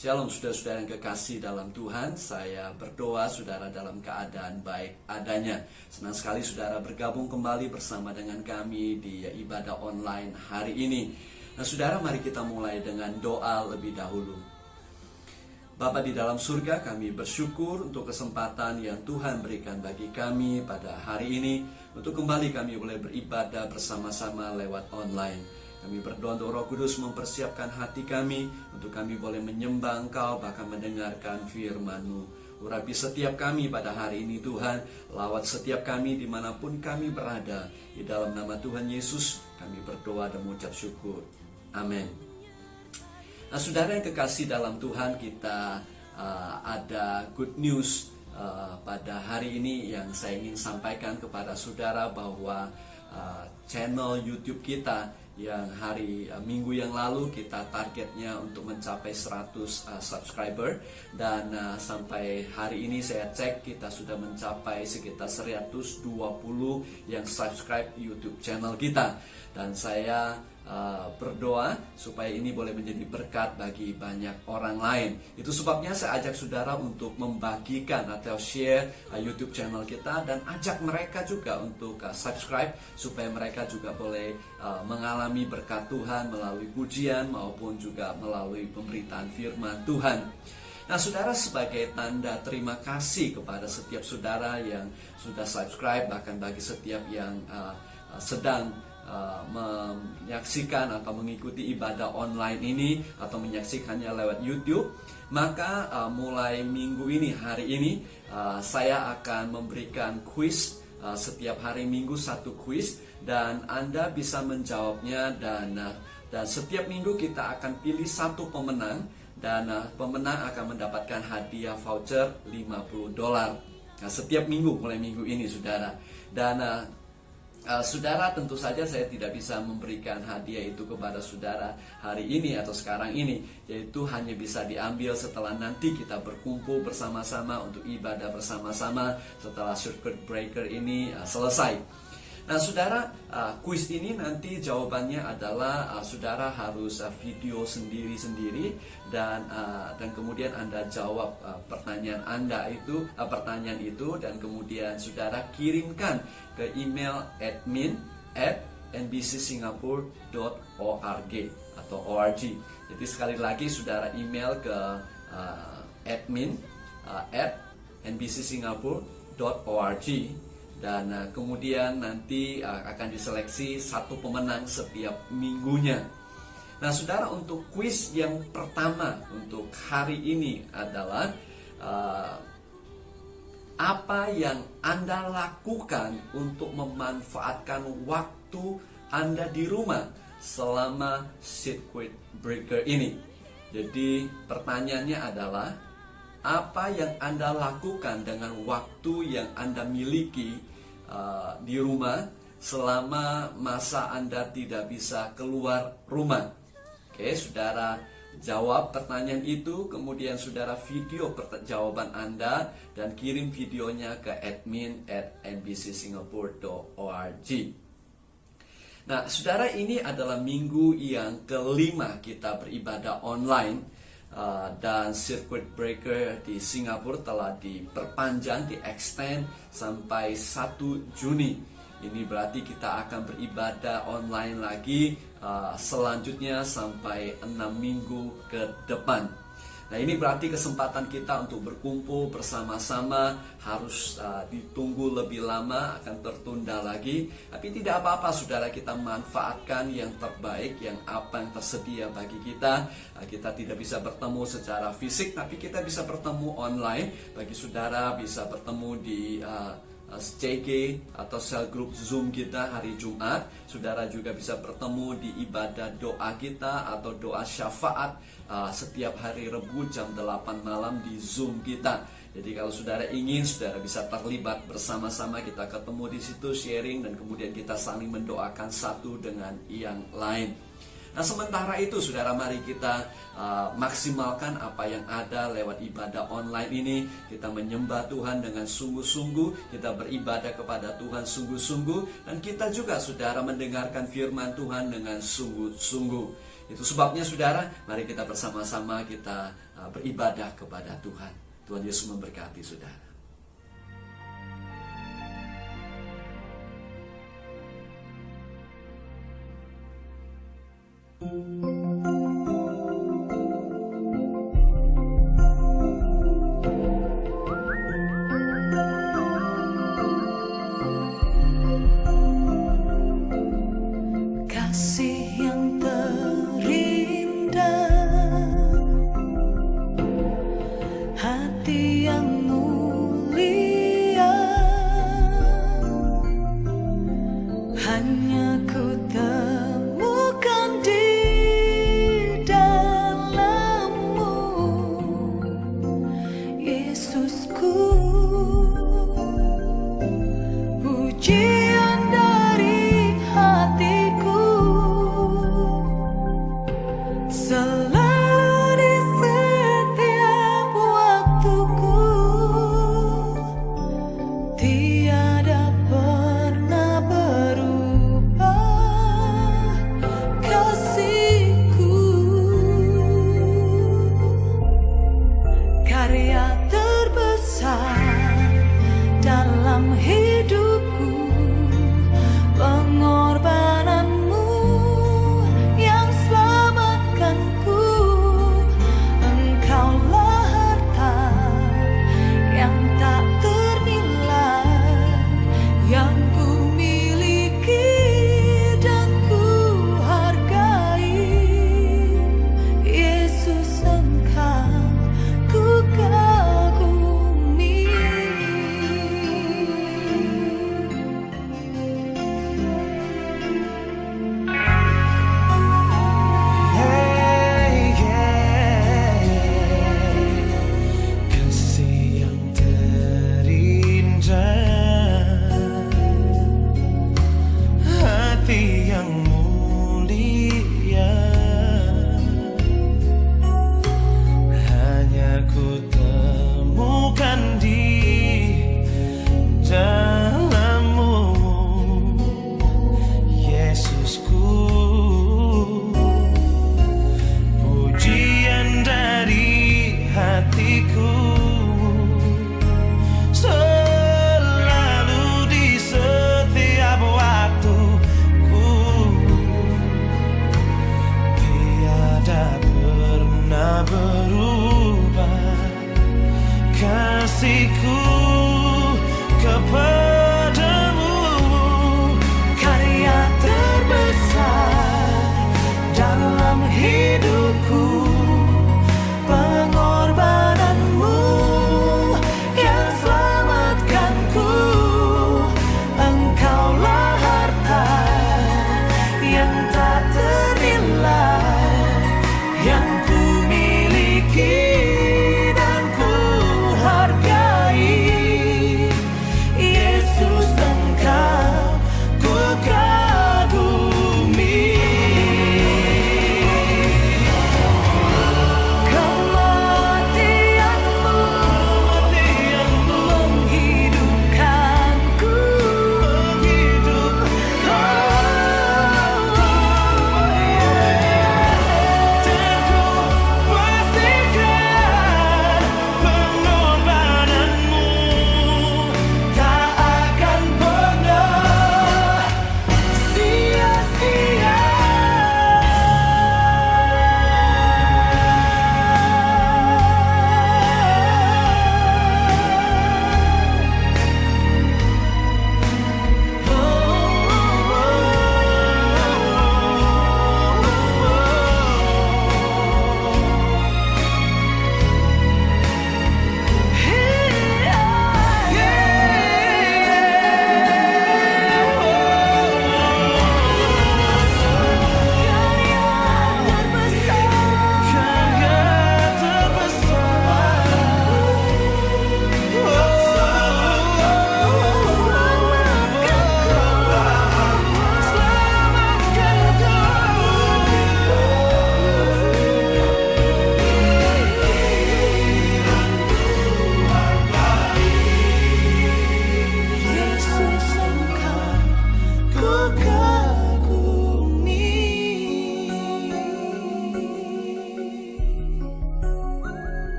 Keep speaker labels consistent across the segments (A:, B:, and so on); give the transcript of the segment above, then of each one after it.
A: Shalom saudara-saudara yang kekasih dalam Tuhan. Saya berdoa saudara dalam keadaan baik adanya. Senang sekali saudara bergabung kembali bersama dengan kami di ibadah online hari ini. Nah saudara, mari kita mulai dengan doa lebih dahulu. Bapa di dalam surga, kami bersyukur untuk kesempatan yang Tuhan berikan bagi kami pada hari ini, untuk kembali kami boleh beribadah bersama-sama lewat online. Kami berdoa untuk Roh Kudus mempersiapkan hati kami, untuk kami boleh menyembah Engkau, bahkan mendengarkan firman-Mu. Urapi setiap kami pada hari ini Tuhan, lawat setiap kami dimanapun kami berada. Di dalam nama Tuhan Yesus kami berdoa dan mengucap syukur. Amin. Nah saudara yang kekasih dalam Tuhan, kita ada good news pada hari ini yang saya ingin sampaikan kepada saudara, bahwa channel YouTube kita yang hari minggu yang lalu kita targetnya untuk mencapai 100 subscriber, dan sampai hari ini saya cek kita sudah mencapai sekitar 120 yang subscribe YouTube channel kita. Dan saya berdoa supaya ini boleh menjadi berkat bagi banyak orang lain. Itu sebabnya saya ajak saudara untuk membagikan atau share YouTube channel kita, dan ajak mereka juga untuk subscribe, supaya mereka juga boleh mengalami berkat Tuhan melalui pujian maupun juga melalui pemberitaan firman Tuhan. Nah saudara, sebagai tanda terima kasih kepada setiap saudara yang sudah subscribe, bahkan bagi setiap yang sedang menyaksikan atau mengikuti ibadah online ini atau menyaksikannya lewat YouTube, maka mulai minggu ini, hari ini, saya akan memberikan quiz. Setiap hari minggu satu quiz, dan Anda bisa menjawabnya, dan setiap minggu kita akan pilih satu pemenang, dan pemenang akan mendapatkan hadiah voucher $50. Nah, setiap minggu mulai minggu ini saudara. Dan saudara, tentu saja saya tidak bisa memberikan hadiah itu kepada saudara hari ini atau sekarang ini, yaitu hanya bisa diambil setelah nanti kita berkumpul bersama-sama untuk ibadah bersama-sama setelah circuit breaker ini selesai. Nah saudara, kuis ini nanti jawabannya adalah saudara harus video sendiri-sendiri, dan kemudian Anda jawab pertanyaan itu, dan kemudian saudara kirimkan ke email admin@nbcsingapore.org atau org. Jadi sekali lagi saudara email ke admin@nbcsingapore.org, dan kemudian nanti akan diseleksi satu pemenang setiap minggunya. Nah saudara, untuk kuis yang pertama untuk hari ini adalah apa yang Anda lakukan untuk memanfaatkan waktu Anda di rumah selama circuit breaker ini. Jadi pertanyaannya adalah, apa yang Anda lakukan dengan waktu yang Anda miliki di rumah selama masa Anda tidak bisa keluar rumah? Oke, saudara jawab pertanyaan itu, kemudian saudara video jawaban Anda dan kirim videonya ke admin@nbcsingapore.org. Nah, saudara, ini adalah minggu yang kelima kita beribadah online. Dan circuit breaker di Singapura telah diperpanjang, di-extend sampai 1 Juni. Ini berarti kita akan beribadah online lagi selanjutnya sampai 6 minggu ke depan. Nah, ini berarti kesempatan kita untuk berkumpul bersama-sama harus ditunggu lebih lama, akan tertunda lagi. Tapi tidak apa-apa saudara, kita manfaatkan yang terbaik, yang apa yang tersedia bagi kita. Kita tidak bisa bertemu secara fisik, tapi kita bisa bertemu online. Bagi saudara bisa bertemu di CG atau cell group Zoom kita hari Jumat. Saudara juga bisa bertemu di ibadah doa kita atau doa syafaat setiap hari Rebu jam 8 malam di Zoom kita. Jadi kalau saudara ingin, saudara bisa terlibat bersama-sama, kita ketemu di situ, sharing, dan kemudian kita saling mendoakan satu dengan yang lain. Nah, sementara itu saudara, mari kita maksimalkan apa yang ada lewat ibadah online ini. Kita menyembah Tuhan dengan sungguh-sungguh, kita beribadah kepada Tuhan sungguh-sungguh, dan kita juga saudara mendengarkan firman Tuhan dengan sungguh-sungguh. Itu sebabnya saudara, mari kita bersama-sama kita beribadah kepada Tuhan. Tuhan Yesus memberkati saudara.
B: Kasih yang terindah, hati yang mulia, hanya ku temukan di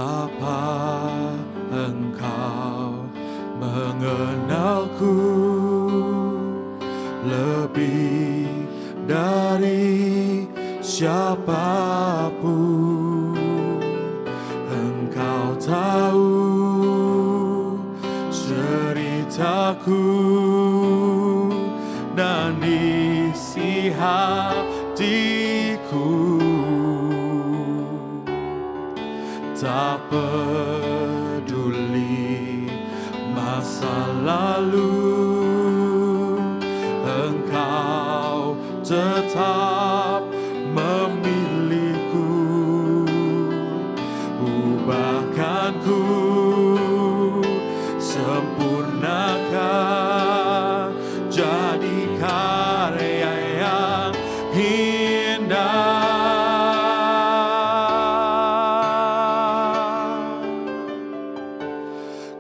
C: Bapa, Engkau mengenalku lebih dari siapapun. Engkau tahu ceritaku dan isi hatiku. Tak peduli masa lalu, Engkau tetap memilihku. Ubahkanku, sempurnakan jadi karya yang indah.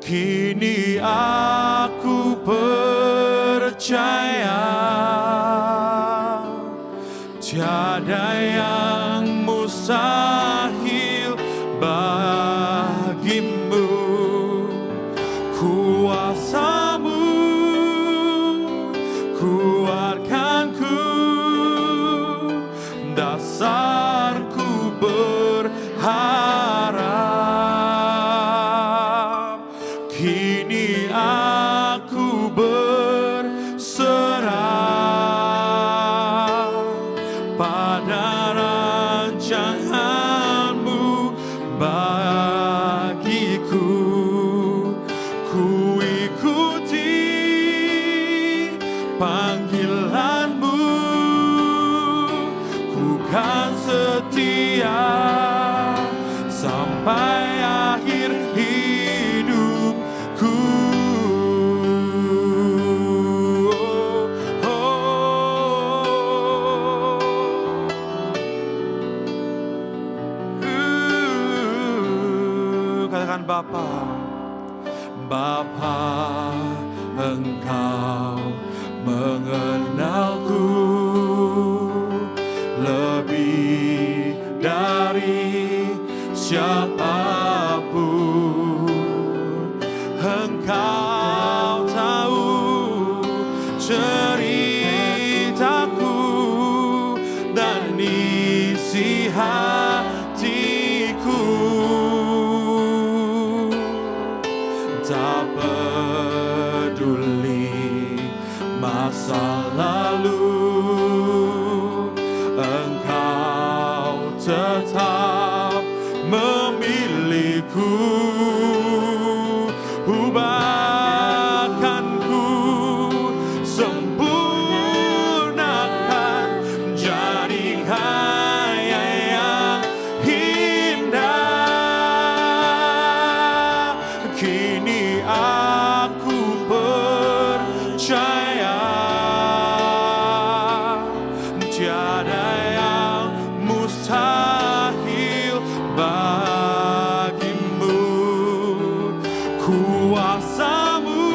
C: Kini aku percaya tiada yang mustahil bagimu. Kuasa-Mu kuatkanku, dasarku berharap. Kini aku berserah pada rancangan-Mu bagiku. Ku ikuti panggilan-Mu, ku kan setia sampai akhir hidupku. Katakan Bapa. Bapa, Engkau mengenalku lebih dari siapapun. Engkau tahu ceritaku dan isi hatiku. Tak peduli masa lalu, Engkau tetap memilihku. Ubahkanku, sempurnakan jadi karya yang indah. Kini aku percaya tiada yang mustahil bagimu. Kuasa-Mu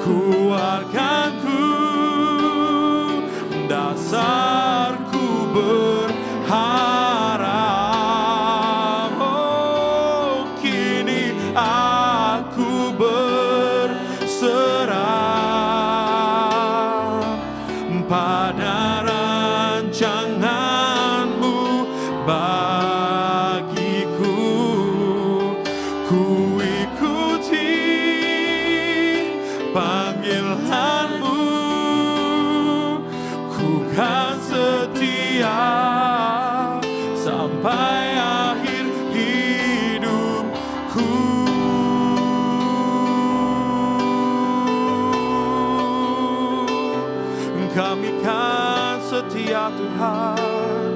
C: kuatkanku, dasarku berharap. Oh, kini aku berserah pada rancangan-Mu bagiku. Ku ikuti panggilan-Mu, ku kan setia sampai akhir hidupku. Kami kan setia Tuhan,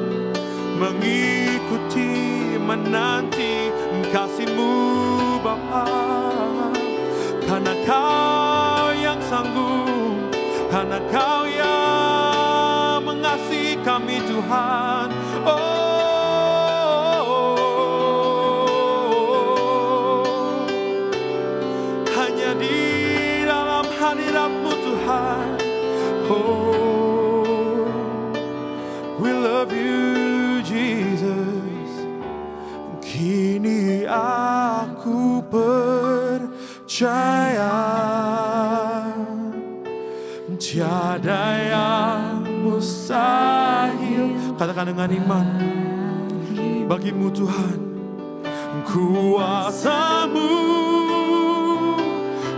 C: mengikuti, menanti kasih-Mu Bapa. Karena Kau yang sanggup, karena Kau yang mengasihi kami Tuhan. Oh, hanya di dalam hadirat-Mu Tuhan. Oh, we love you Jesus. tiada yang mustahil. Katakan dengan iman, bagimu Tuhan kuasa-Mu,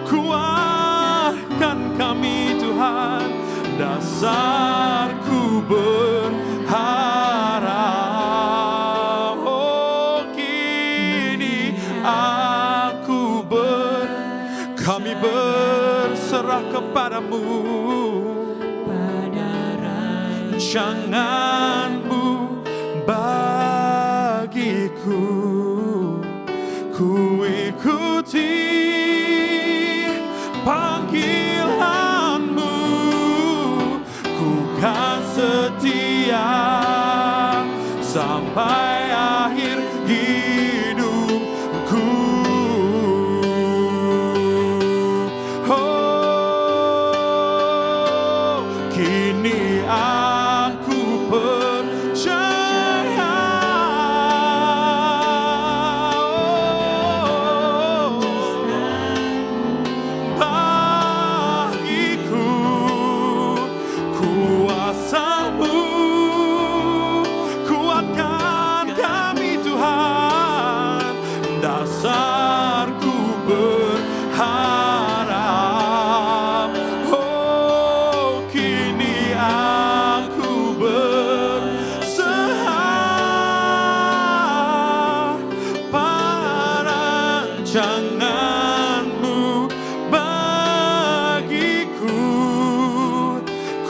C: kuatkan kami Tuhan, dasarku berharap. Oh, kini kami berserah kepadamu, rancangan-Mu bagiku. Ku ikuti panggilan-Mu, ku kan setia sampai akhir hidupku. Oh, kini aku percaya. Rancangan-Mu bagiku,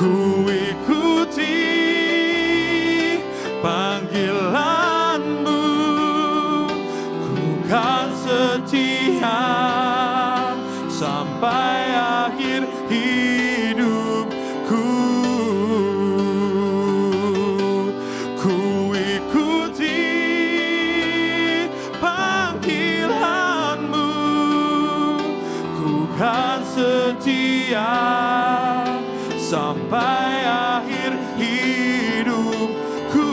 C: ku ikuti panggilan-Mu, ku kan setia sampai akhir hidupku. Ku ikuti panggilan-Mu, kan setia sampai akhir hidupku.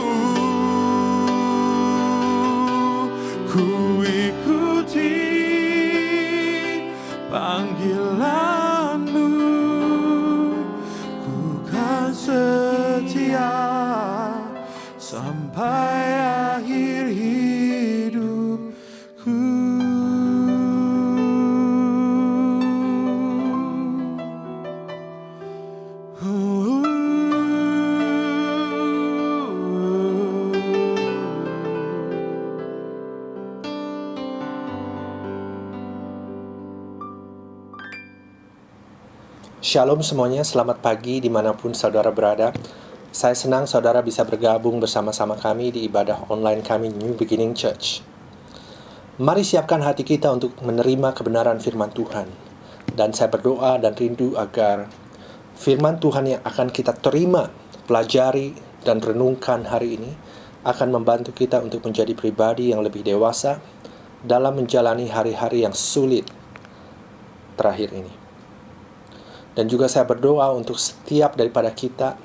C: Ku ikuti panggilan-Mu, ku kan setia sampai akhir hidupku.
D: Shalom semuanya, selamat pagi dimanapun saudara berada. Saya senang saudara bisa bergabung bersama-sama kami di ibadah online kami New Beginning Church. Mari siapkan hati kita untuk menerima kebenaran firman Tuhan. Dan saya berdoa dan rindu agar firman Tuhan yang akan kita terima, pelajari, dan renungkan hari ini akan membantu kita untuk menjadi pribadi yang lebih dewasa dalam menjalani hari-hari yang sulit terakhir ini. Dan juga saya berdoa untuk setiap daripada kita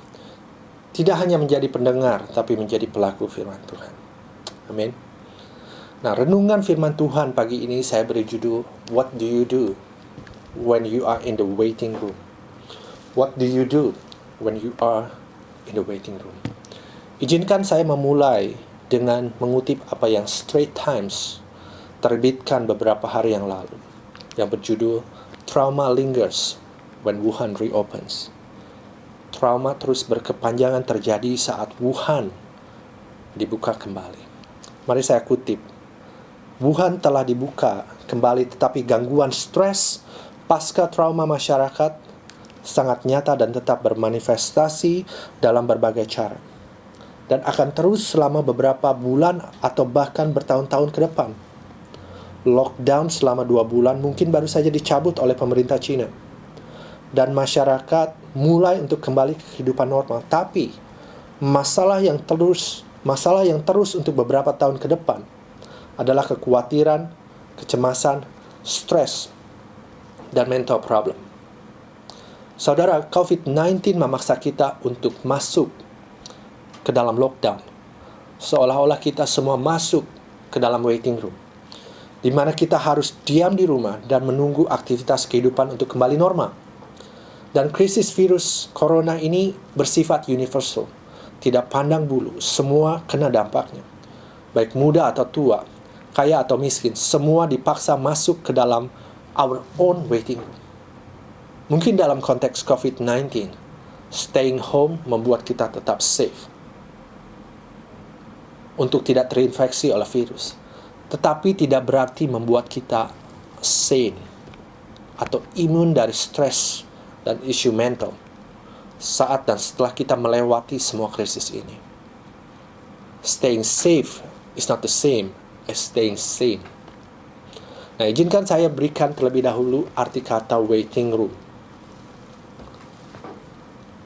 D: tidak hanya menjadi pendengar, tapi menjadi pelaku firman Tuhan. Amin. Nah, renungan firman Tuhan pagi ini saya beri judul, What do you do when you are in the waiting room? What do you do when you are in the waiting room? Izinkan saya memulai dengan mengutip apa yang Straits Times terbitkan beberapa hari yang lalu, yang berjudul, Trauma Lingers when Wuhan reopens. Trauma terus berkepanjangan terjadi saat Wuhan dibuka kembali. Mari saya kutip. Wuhan telah dibuka kembali, tetapi gangguan stres pasca trauma masyarakat sangat nyata dan tetap bermanifestasi dalam berbagai cara. Dan akan terus selama beberapa bulan atau bahkan bertahun-tahun ke depan. Lockdown selama 2 bulan mungkin baru saja dicabut oleh pemerintah China. Dan masyarakat mulai untuk kembali ke kehidupan normal. Tapi masalah yang terus untuk beberapa tahun ke depan adalah kekhawatiran, kecemasan, stres, dan mental problem. Saudara, COVID-19 memaksa kita untuk masuk ke dalam lockdown. Seolah-olah kita semua masuk ke dalam waiting room, di mana kita harus diam di rumah dan menunggu aktivitas kehidupan untuk kembali normal. Dan krisis virus corona ini bersifat universal. Tidak pandang bulu, semua kena dampaknya. Baik muda atau tua, kaya atau miskin, semua dipaksa masuk ke dalam our own waiting room. Mungkin dalam konteks COVID-19, staying home membuat kita tetap safe untuk tidak terinfeksi oleh virus. Tetapi tidak berarti membuat kita sane atau imun dari stres dan isu mental saat dan setelah kita melewati semua krisis ini. Staying safe is not the same as staying sane. Nah, izinkan saya berikan terlebih dahulu arti kata waiting room.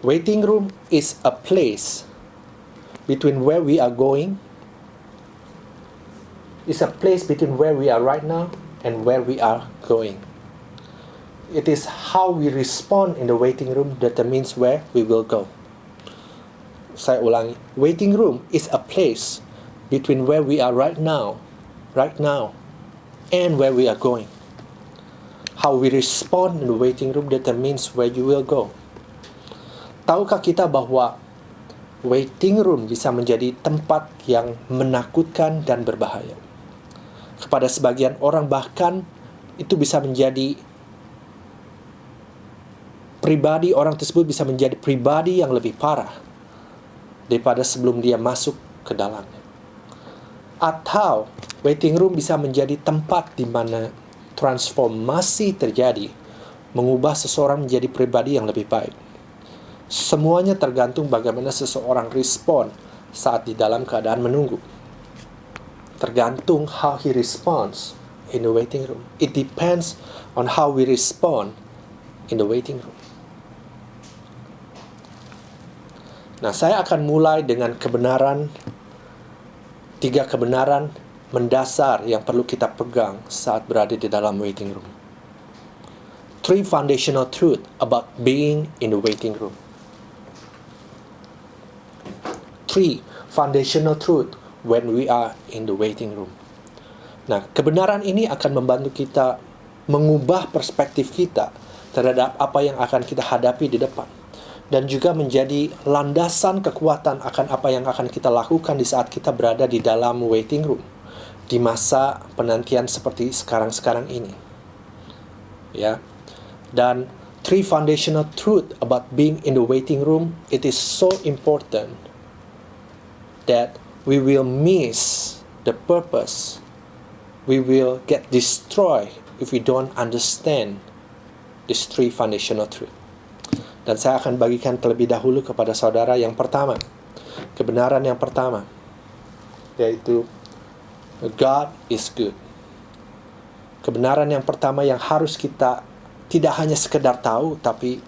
D: Waiting room is a place between where we are going, is a place between where we are right now and where we are going. It is how we respond in the waiting room determines where we will go. Saya ulangi. Waiting room is a place between where we are right now, and where we are going. How we respond in the waiting room determines where you will go. Tahukah kita bahwa waiting room bisa menjadi tempat yang menakutkan dan berbahaya? Kepada sebagian orang bahkan itu bisa menjadi pribadi, orang tersebut bisa menjadi pribadi yang lebih parah daripada sebelum dia masuk ke dalamnya. Atau waiting room bisa menjadi tempat di mana transformasi terjadi, mengubah seseorang menjadi pribadi yang lebih baik. Semuanya tergantung bagaimana seseorang respon saat di dalam keadaan menunggu. Tergantung how he responds in the waiting room. It depends on how we respond in the waiting room. Nah, saya akan mulai dengan tiga kebenaran mendasar yang perlu kita pegang saat berada di dalam waiting room. 3 foundational truth about being in the waiting room. 3 foundational truth when we are in the waiting room. Nah, kebenaran ini akan membantu kita mengubah perspektif kita terhadap apa yang akan kita hadapi di depan. Dan juga menjadi landasan kekuatan akan apa yang akan kita lakukan di saat kita berada di dalam waiting room. Di masa penantian seperti sekarang-sekarang ini. Ya. Dan 3 foundational truth about being in the waiting room, it is so important that we will miss the purpose. We will get destroyed if we don't understand these 3 foundational truth. Dan saya akan bagikan terlebih dahulu kepada saudara yang pertama. Kebenaran yang pertama, yaitu God is good. Kebenaran yang pertama yang harus kita tidak hanya sekedar tahu, tapi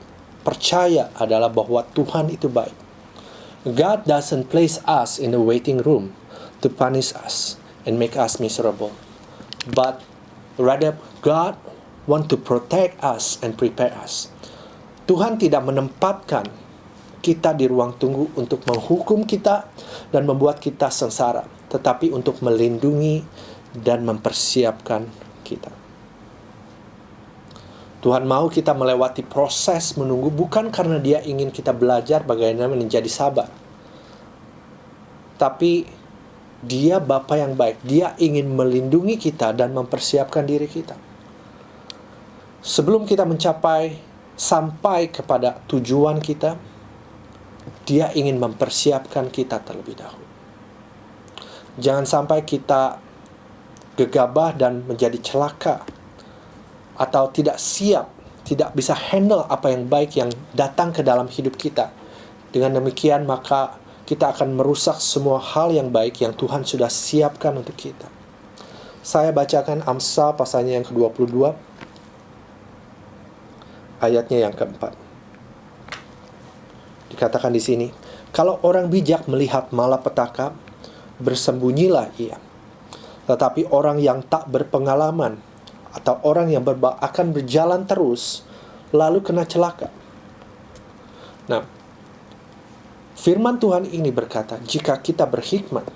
D: percaya adalah bahwa Tuhan itu baik. God doesn't place us in the waiting room to punish us and make us miserable. But rather, God want to protect us and prepare us. Tuhan tidak menempatkan kita di ruang tunggu untuk menghukum kita dan membuat kita sengsara, tetapi untuk melindungi dan mempersiapkan kita. Tuhan mau kita melewati proses menunggu bukan karena Dia ingin kita belajar bagaimana menjadi sabar. Tapi Dia Bapa yang baik, Dia ingin melindungi kita dan mempersiapkan diri kita. Sebelum kita sampai kepada tujuan kita, Dia ingin mempersiapkan kita terlebih dahulu. Jangan sampai kita gegabah dan menjadi celaka atau tidak siap, tidak bisa handle apa yang baik yang datang ke dalam hidup kita. Dengan demikian maka kita akan merusak semua hal yang baik yang Tuhan sudah siapkan untuk kita. Saya bacakan Amsal pasalnya yang ke-22, ayatnya yang keempat. Dikatakan di sini, kalau orang bijak melihat malapetaka, bersembunyilah ia. Tetapi orang yang tak berpengalaman atau orang yang akan berjalan terus, lalu kena celaka. Nah, firman Tuhan ini berkata, jika kita berhikmat,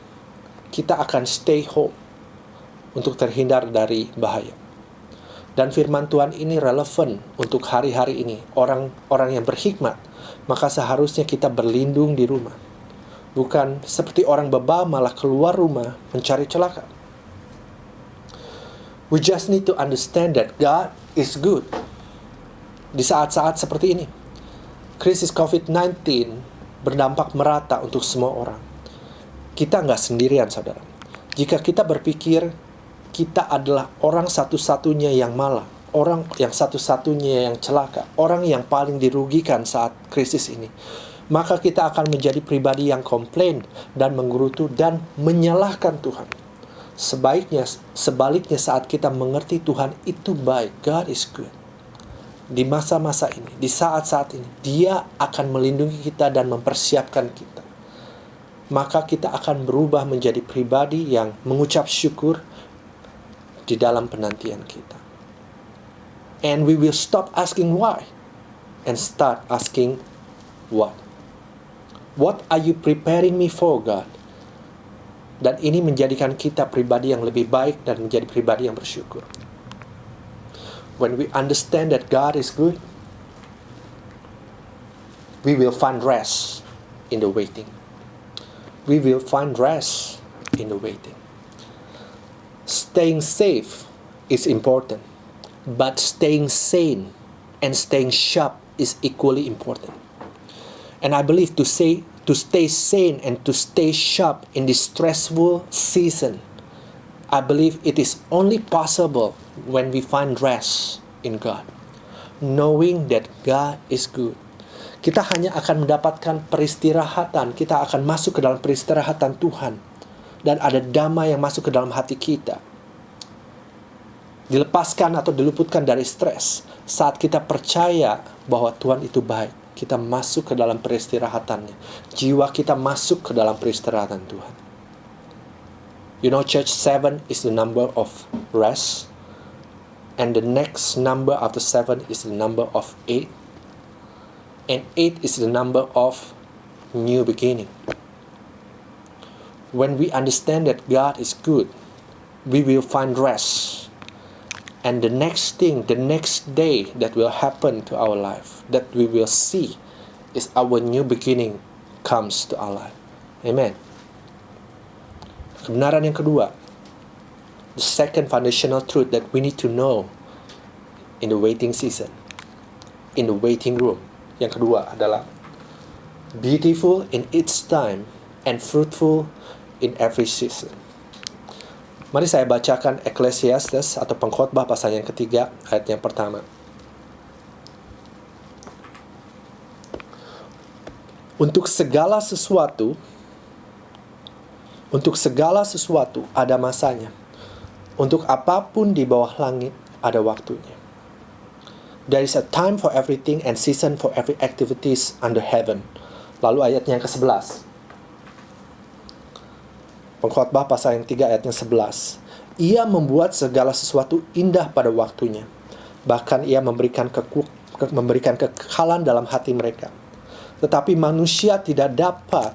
D: kita akan stay home untuk terhindar dari bahaya. Dan firman Tuhan ini relevan untuk hari-hari ini. Orang-orang yang berhikmat, maka seharusnya kita berlindung di rumah. Bukan seperti orang bebal malah keluar rumah mencari celaka. We just need to understand that God is good. Di saat-saat seperti ini, krisis COVID-19 berdampak merata untuk semua orang. Kita nggak sendirian, saudara. Jika kita berpikir kita adalah orang satu-satunya yang malang, orang yang satu-satunya yang celaka, orang yang paling dirugikan saat krisis ini, maka kita akan menjadi pribadi yang komplain dan menggerutu dan menyalahkan Tuhan. Sebaliknya saat kita mengerti Tuhan itu baik, God is good. Di masa-masa ini, di saat-saat ini, Dia akan melindungi kita dan mempersiapkan kita. Maka kita akan berubah menjadi pribadi yang mengucap syukur di dalam penantian kita. And we will stop asking why and start asking what. What are you preparing me for, God? Dan ini menjadikan kita pribadi yang lebih baik dan menjadi pribadi yang bersyukur. When we understand that God is good, we will find rest in the waiting. We will find rest in the waiting. Staying safe is important, but staying sane and staying sharp is equally important. And I believe to stay sane and to stay sharp in this stressful season, I believe it is only possible when we find rest in God, knowing that God is good. Kita hanya akan mendapatkan peristirahatan, kita akan masuk ke dalam peristirahatan Tuhan, dan ada damai yang masuk ke dalam hati kita. Dilepaskan atau diluputkan dari stres saat kita percaya bahwa Tuhan itu baik. Kita masuk ke dalam peristirahatannya. Jiwa kita masuk ke dalam peristirahatan Tuhan. You know, church, 7 is the number of rest. And the next number after 7 is the number of 8. And 8 is the number of new beginning. When we understand that God is good, we will find rest. And the next thing, the next day that will happen to our life, that we will see, is our new beginning comes to our life. Amen. Kebenaran yang kedua, the second foundational truth that we need to know in the waiting season, in the waiting room. Yang kedua adalah beautiful in its time and fruitful in every season. Mari saya bacakan Ecclesiastes atau Pengkhotbah pasal yang ketiga, ayat yang pertama. Untuk segala sesuatu ada masanya. Untuk apapun di bawah langit ada waktunya. There is a time for everything and season for every activities under heaven. Lalu ayatnya yang ke-11. Pengkhotbah pasal yang 3 ayatnya 11. Ia membuat segala sesuatu indah pada waktunya. Bahkan ia memberikan kekekalan dalam hati mereka. Tetapi manusia tidak dapat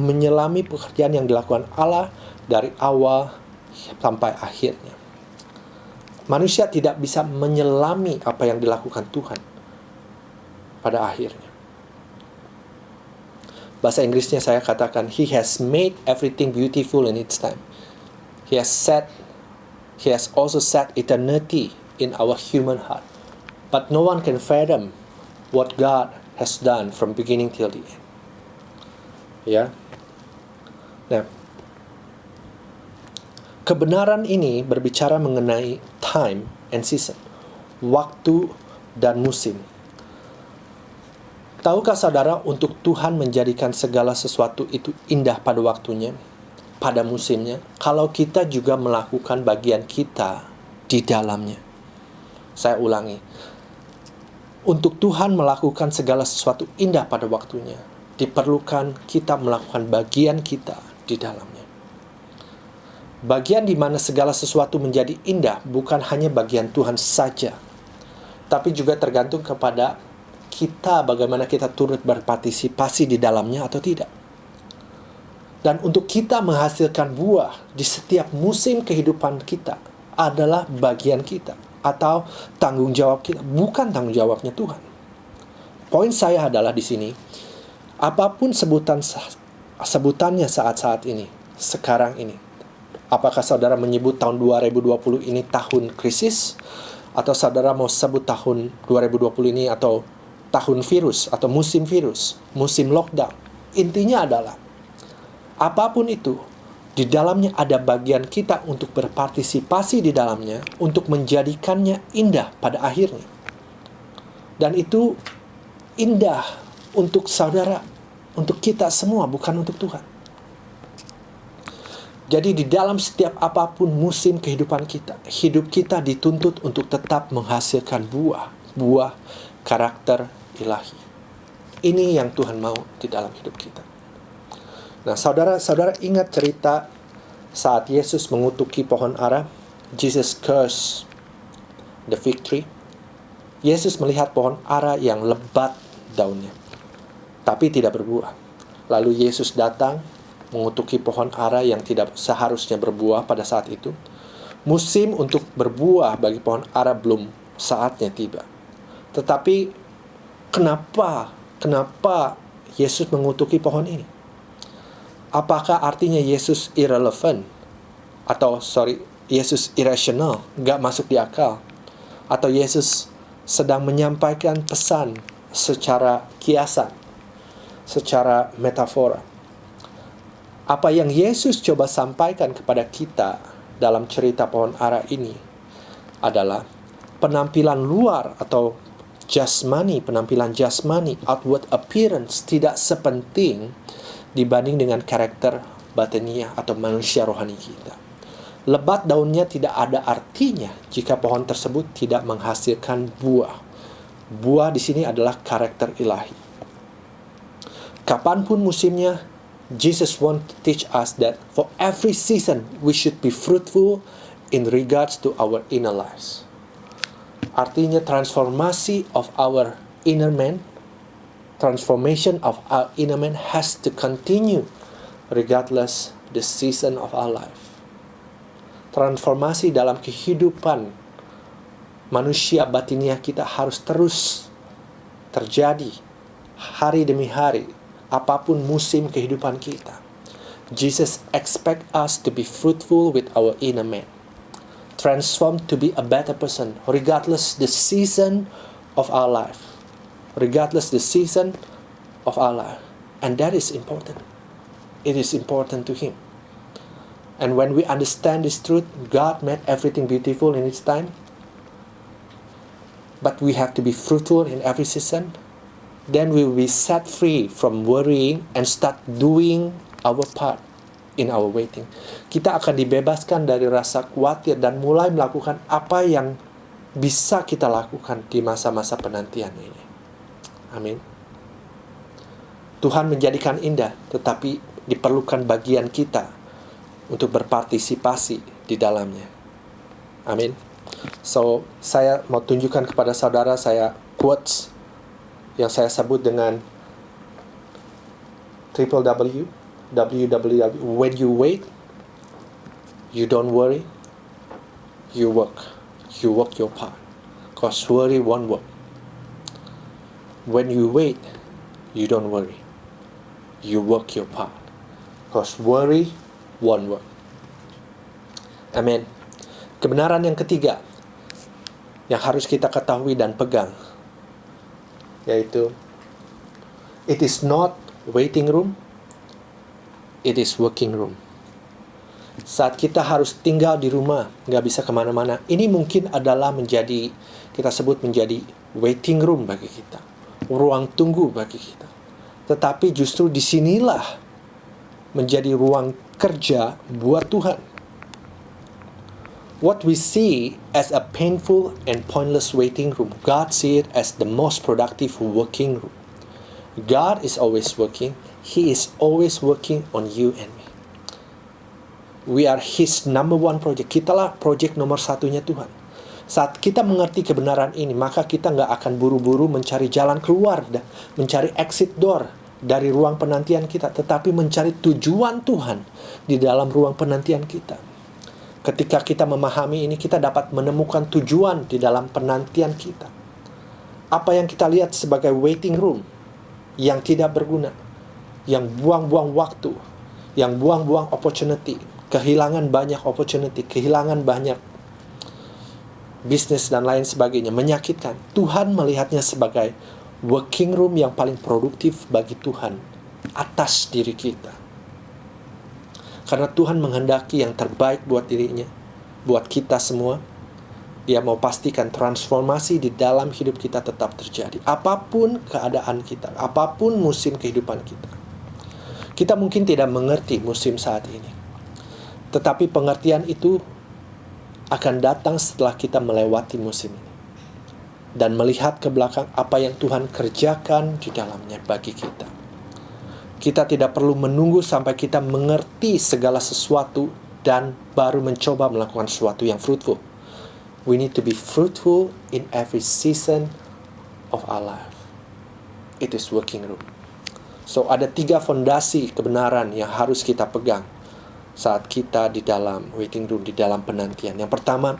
D: menyelami pekerjaan yang dilakukan Allah dari awal sampai akhirnya. Manusia tidak bisa menyelami apa yang dilakukan Tuhan pada akhirnya. Bahasa Inggrisnya saya katakan, He has made everything beautiful in its time. He has also set eternity in our human heart. But no one can fathom what God has done from beginning till the end. Ya. Nah, kebenaran ini berbicara mengenai time and season, waktu dan musim. Tahukah saudara, untuk Tuhan menjadikan segala sesuatu itu indah pada waktunya, pada musimnya, kalau kita juga melakukan bagian kita di dalamnya. Saya ulangi. Untuk Tuhan melakukan segala sesuatu indah pada waktunya, diperlukan kita melakukan bagian kita di dalamnya. Bagian di mana segala sesuatu menjadi indah bukan hanya bagian Tuhan saja, tapi juga tergantung kepada kita, bagaimana kita turut berpartisipasi di dalamnya atau tidak. Dan untuk kita menghasilkan buah di setiap musim kehidupan kita adalah bagian kita. atau tanggung jawab kita. Bukan tanggung jawabnya Tuhan. Poin saya adalah di sini, apapun sebutannya saat-saat ini, sekarang ini, apakah saudara menyebut tahun 2020 ini tahun krisis, atau saudara mau sebut tahun 2020 ini atau tahun virus, atau musim virus, musim lockdown. Intinya adalah, apapun itu, di dalamnya ada bagian kita untuk berpartisipasi di dalamnya, untuk menjadikannya indah pada akhirnya. Dan itu indah untuk saudara, untuk kita semua, bukan untuk Tuhan. Jadi di dalam setiap apapun musim kehidupan kita, hidup kita dituntut untuk tetap menghasilkan buah karakter ilahi. Ini yang Tuhan mau di dalam hidup kita. Nah, saudara ingat cerita saat Yesus mengutuki pohon ara, Jesus cursed the fig tree. Yesus melihat pohon ara yang lebat daunnya, tapi tidak berbuah. Lalu Yesus datang mengutuki pohon ara yang tidak seharusnya berbuah pada saat itu. Musim untuk berbuah bagi pohon ara belum saatnya tiba. Tetapi kenapa Yesus mengutuki pohon ini? Apakah artinya Yesus irrelevant? Yesus irrational, gak masuk di akal? Atau Yesus sedang menyampaikan pesan secara kiasan, secara metafora? Apa yang Yesus coba sampaikan kepada kita dalam cerita pohon ara ini adalah penampilan luar atau penampilan jasmani, outward appearance tidak sepenting dibanding dengan karakter batiniah atau manusia rohani kita. Lebat daunnya tidak ada artinya jika pohon tersebut tidak menghasilkan buah. Buah di sini adalah karakter ilahi. Kapanpun musimnya, Jesus want to teach us that for every season we should be fruitful in regards to our inner lives. Artinya transformasi of our inner man, transformation of our inner man has to continue regardless the season of our life. Transformasi dalam kehidupan manusia batiniah kita harus terus terjadi hari demi hari, apapun musim kehidupan kita. Jesus expect us to be fruitful with our inner man, transformed to be a better person regardless the season of our life. Regardless the season of our life. And that is important. It is important to Him. And when we understand this truth, God made everything beautiful in its time. But we have to be fruitful in every season. Then we will be set free from worrying and start doing our part in our waiting. Kita akan dibebaskan dari rasa khawatir dan mulai melakukan apa yang bisa kita lakukan di masa-masa penantian ini. Amin. Tuhan menjadikan indah, tetapi diperlukan bagian kita untuk berpartisipasi di dalamnya. Amin. So, saya mau tunjukkan kepada saudara saya quotes yang saya sebut dengan www. When you wait, you don't worry, you work your part, cause worry won't work. When you wait, you don't worry, you work your part, cause worry won't work. Amin. Kebenaran yang ketiga yang harus kita ketahui dan pegang, yaitu it is not waiting room, it is working room. Saat kita harus tinggal di rumah, nggak bisa kemana-mana, ini mungkin adalah kita sebut menjadi waiting room bagi kita, ruang tunggu bagi kita. Tetapi justru disinilah menjadi ruang kerja buat Tuhan. What we see as a painful and pointless waiting room, God see it as the most productive working room. God is always working. He is always working on you and me. We are His number one project. Kitalah project nomor satunya Tuhan. Saat kita mengerti kebenaran ini, maka kita nggak akan buru-buru mencari jalan keluar, mencari exit door dari ruang penantian kita, tetapi mencari tujuan Tuhan di dalam ruang penantian kita. Ketika kita memahami ini, kita dapat menemukan tujuan di dalam penantian kita. Apa yang kita lihat sebagai waiting room yang tidak berguna, yang buang-buang waktu, yang buang-buang opportunity, kehilangan banyak opportunity, kehilangan banyak bisnis dan lain sebagainya, menyakitkan. Tuhan melihatnya sebagai working room yang paling produktif bagi Tuhan atas diri kita. Karena Tuhan menghendaki yang terbaik buat dirinya, buat kita semua. Dia mau pastikan transformasi di dalam hidup kita tetap terjadi. Apapun keadaan kita, apapun musim kehidupan kita. Kita mungkin tidak mengerti musim saat ini. Tetapi pengertian itu akan datang setelah kita melewati musim ini. Dan melihat ke belakang apa yang Tuhan kerjakan di dalamnya bagi kita. Kita tidak perlu menunggu sampai kita mengerti segala sesuatu dan baru mencoba melakukan sesuatu yang fruitful. We need to be fruitful in every season of our life. It is working room. So ada 3 fondasi kebenaran yang harus kita pegang saat kita di dalam waiting room, di dalam penantian. Yang pertama,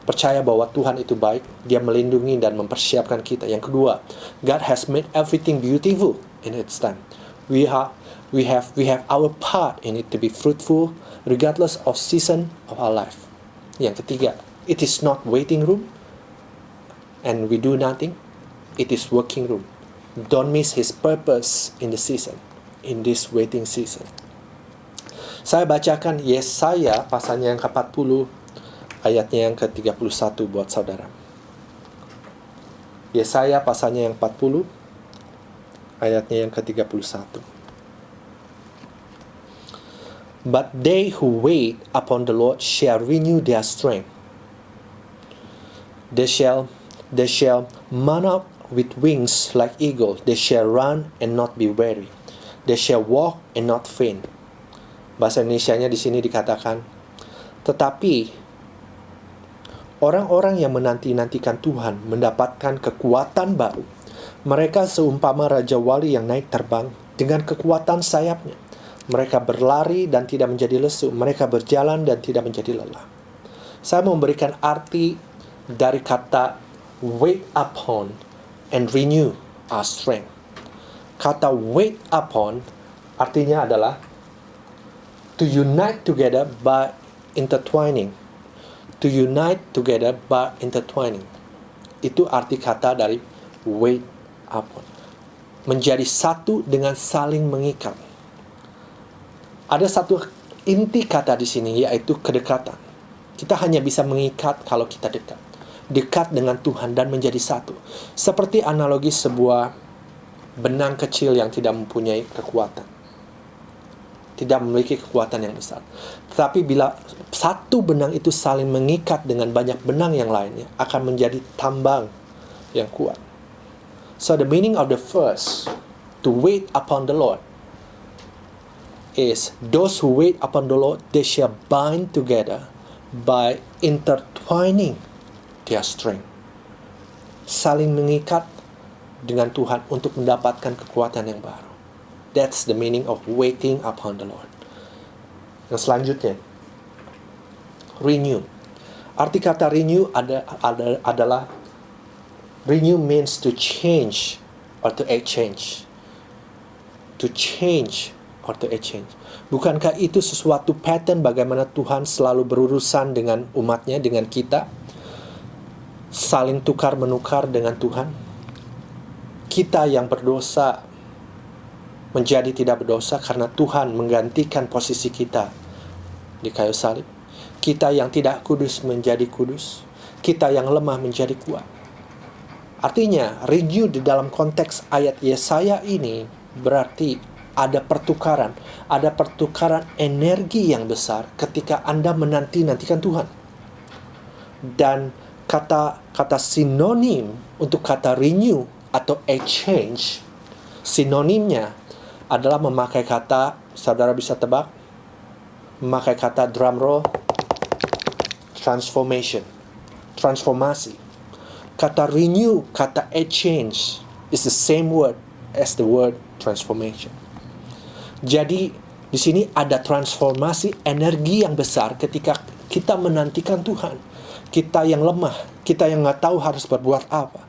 D: percaya bahwa Tuhan itu baik. Dia melindungi dan mempersiapkan kita. Yang kedua, God has made everything beautiful in its time. We have our part in it to be fruitful regardless of season of our life. Yang ketiga, it is not waiting room and we do nothing. It is working room. Don't miss His purpose in the season, in this waiting season. Saya bacakan Yesaya pasalnya yang ke-40 ayatnya yang ke-31 buat saudara. Yesaya pasalnya yang 40 ayatnya yang ke-31. But they who wait upon the Lord shall renew their strength. They shall mount up with wings like eagle. They shall run and not be weary. They shall walk and not faint. Bahasa Indonesianya di sini dikatakan, tetapi orang-orang yang menanti-nantikan Tuhan mendapatkan kekuatan baru. Mereka seumpama Raja Wali yang naik terbang dengan kekuatan sayapnya. Mereka berlari dan tidak menjadi lesu. Mereka berjalan dan tidak menjadi lelah. Saya memberikan arti dari kata wait upon and renew our strength. Kata wait upon artinya adalah to unite together by intertwining. To unite together by intertwining. Itu arti kata dari wait upon. Menjadi satu dengan saling mengikat. Ada satu inti kata di sini, yaitu kedekatan. Kita hanya bisa mengikat kalau kita dekat. Dekat dengan Tuhan dan menjadi satu. Seperti analogi sebuah benang kecil yang tidak mempunyai kekuatan. Tidak memiliki kekuatan yang besar. Tetapi bila satu benang itu saling mengikat dengan banyak benang yang lainnya, akan menjadi tambang yang kuat. So the meaning of the verse, to wait upon the Lord, is those who wait upon the Lord, they shall bind together by intertwining their strength. Saling mengikat dengan Tuhan untuk mendapatkan kekuatan yang baru. That's the meaning of waiting upon the Lord. Yang selanjutnya, renew. Arti kata renew adalah renew means to change or to exchange. To change or to exchange. Bukankah itu sesuatu pattern bagaimana Tuhan selalu berurusan dengan umatnya, dengan kita? Saling tukar-menukar dengan Tuhan. Kita yang berdosa menjadi tidak berdosa karena Tuhan menggantikan posisi kita di kayu salib. Kita yang tidak kudus menjadi kudus. Kita yang lemah menjadi kuat. Artinya, renew di dalam konteks ayat Yesaya ini berarti ada pertukaran energi yang besar ketika Anda menanti-nantikan Tuhan. Dan kata sinonim untuk kata renew atau exchange, sinonimnya adalah memakai kata, saudara bisa tebak, memakai kata drum roll, transformasi. Kata renew, kata exchange is the same word as the word transformation. Jadi di sini ada transformasi energi yang besar ketika Kita menantikan Tuhan. Kita yang lemah, kita yang nggak tahu harus berbuat apa.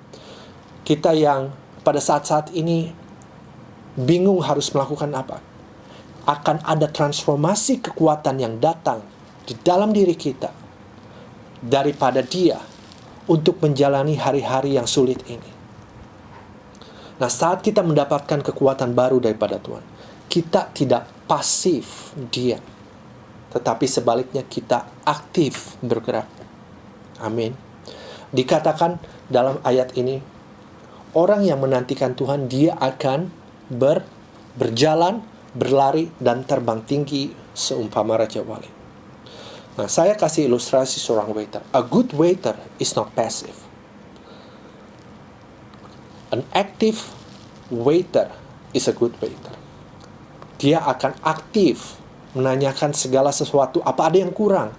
D: Kita yang pada saat-saat ini bingung harus melakukan apa. Akan ada transformasi kekuatan yang datang di dalam diri kita daripada Dia untuk menjalani hari-hari yang sulit ini. Nah, saat kita mendapatkan kekuatan baru daripada Tuhan, kita tidak pasif diam, tetapi sebaliknya kita aktif bergerak. Amin. Dikatakan dalam ayat ini, orang yang menantikan Tuhan, dia akan berjalan, berlari, dan terbang tinggi seumpama Raja Wali. Nah, saya kasih ilustrasi seorang waiter. A good waiter is not passive. An active waiter is a good waiter. Dia akan aktif menanyakan segala sesuatu. Apa ada yang kurang?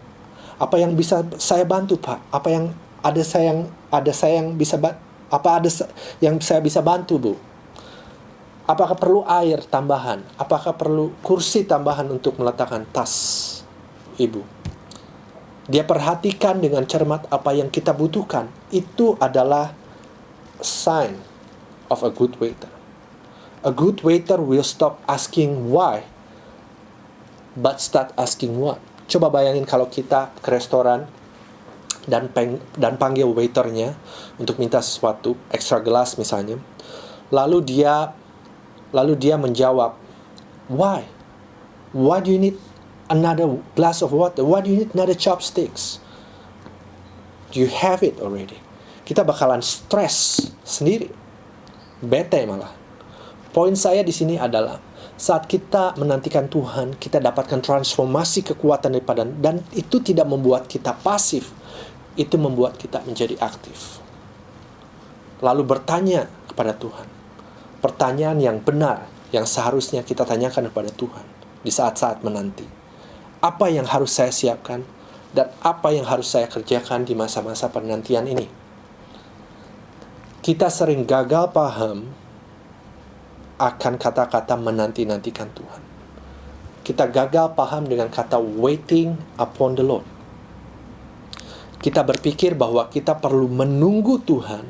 D: Apa yang bisa saya bantu, Pak? Apa yang saya bisa bantu, Bu? Apakah perlu air tambahan? Apakah perlu kursi tambahan untuk meletakkan tas Ibu? Dia perhatikan dengan cermat apa yang kita butuhkan. Itu adalah sign of a good waiter. A good waiter will stop asking why, but start asking what. Coba bayangin kalau kita ke restoran dan panggil waiternya untuk minta sesuatu, extra gelas misalnya. Lalu dia menjawab, why? Why do you need another glass of water? Why do you need another chopsticks? Do you have it already? Kita bakalan stres sendiri, bete malah. Poin saya di sini adalah saat kita menantikan Tuhan, kita dapatkan transformasi kekuatan daripada, dan itu tidak membuat kita pasif, itu membuat kita menjadi aktif. Lalu bertanya kepada Tuhan, pertanyaan yang benar yang seharusnya kita tanyakan kepada Tuhan di saat-saat menanti. Apa yang harus saya siapkan dan apa yang harus saya kerjakan di masa-masa penantian ini? Kita sering gagal paham akan kata-kata menanti-nantikan Tuhan. Kita gagal paham dengan kata waiting upon the Lord. Kita berpikir bahwa kita perlu menunggu Tuhan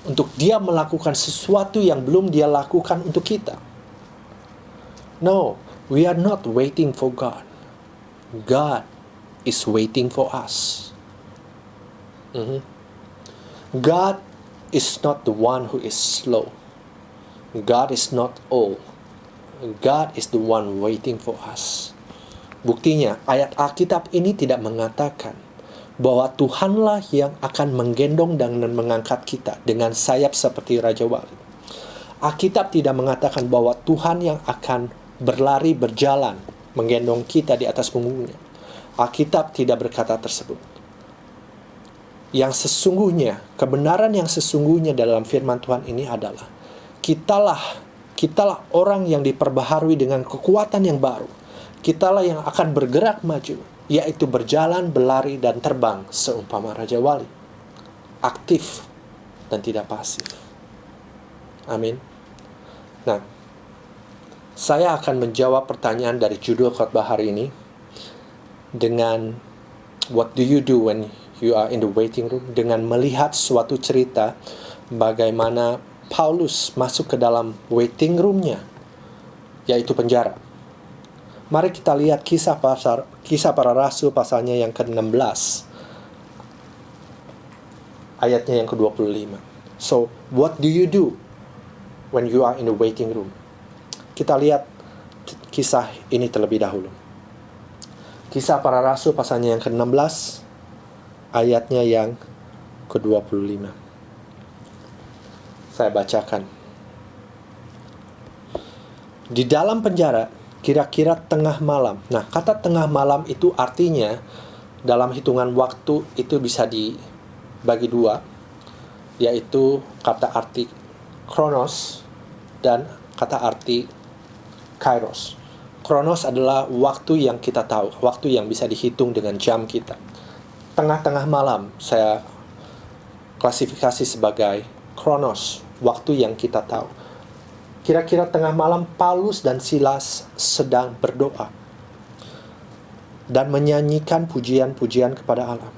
D: untuk Dia melakukan sesuatu yang belum Dia lakukan untuk kita. No, we are not waiting for God. God is waiting for us. God is not the one who is slow. God is not old. God is the one waiting for us. Buktinya, ayat Alkitab ini tidak mengatakan bahwa Tuhanlah yang akan menggendong dan mengangkat kita dengan sayap seperti Raja Wali. Alkitab tidak mengatakan bahwa Tuhan yang akan berlari berjalan menggendong kita di atas punggungnya. Alkitab tidak berkata tersebut. Yang sesungguhnya, kebenaran yang sesungguhnya dalam firman Tuhan ini adalah Kitalah orang yang diperbaharui dengan kekuatan yang baru. Kitalah yang akan bergerak maju, yaitu berjalan, berlari, dan terbang seumpama Raja Wali. Aktif dan tidak pasif. Amin. Nah, saya akan menjawab pertanyaan dari judul khotbah hari ini dengan what do you do when you are in the waiting room? Dengan melihat suatu cerita bagaimana Paulus masuk ke dalam waiting room-nya, yaitu penjara. Mari kita lihat kisah para rasul pasalnya yang ke-16, ayatnya yang ke-25. So, what do you do when you are in the waiting room? Kita lihat kisah ini terlebih dahulu. Kisah para rasul pasalnya yang ke-16, ayatnya yang ke-25. Saya bacakan. Di dalam penjara, kira-kira tengah malam. Nah, kata tengah malam itu artinya dalam hitungan waktu itu bisa dibagi dua, yaitu kata arti kronos dan kata arti kairos. Kronos adalah waktu yang kita tahu, waktu yang bisa dihitung dengan jam kita. Tengah-tengah malam saya klasifikasi sebagai kronos, waktu yang kita tahu. Kira-kira tengah malam Paulus dan Silas sedang berdoa. dan menyanyikan pujian-pujian kepada Allah.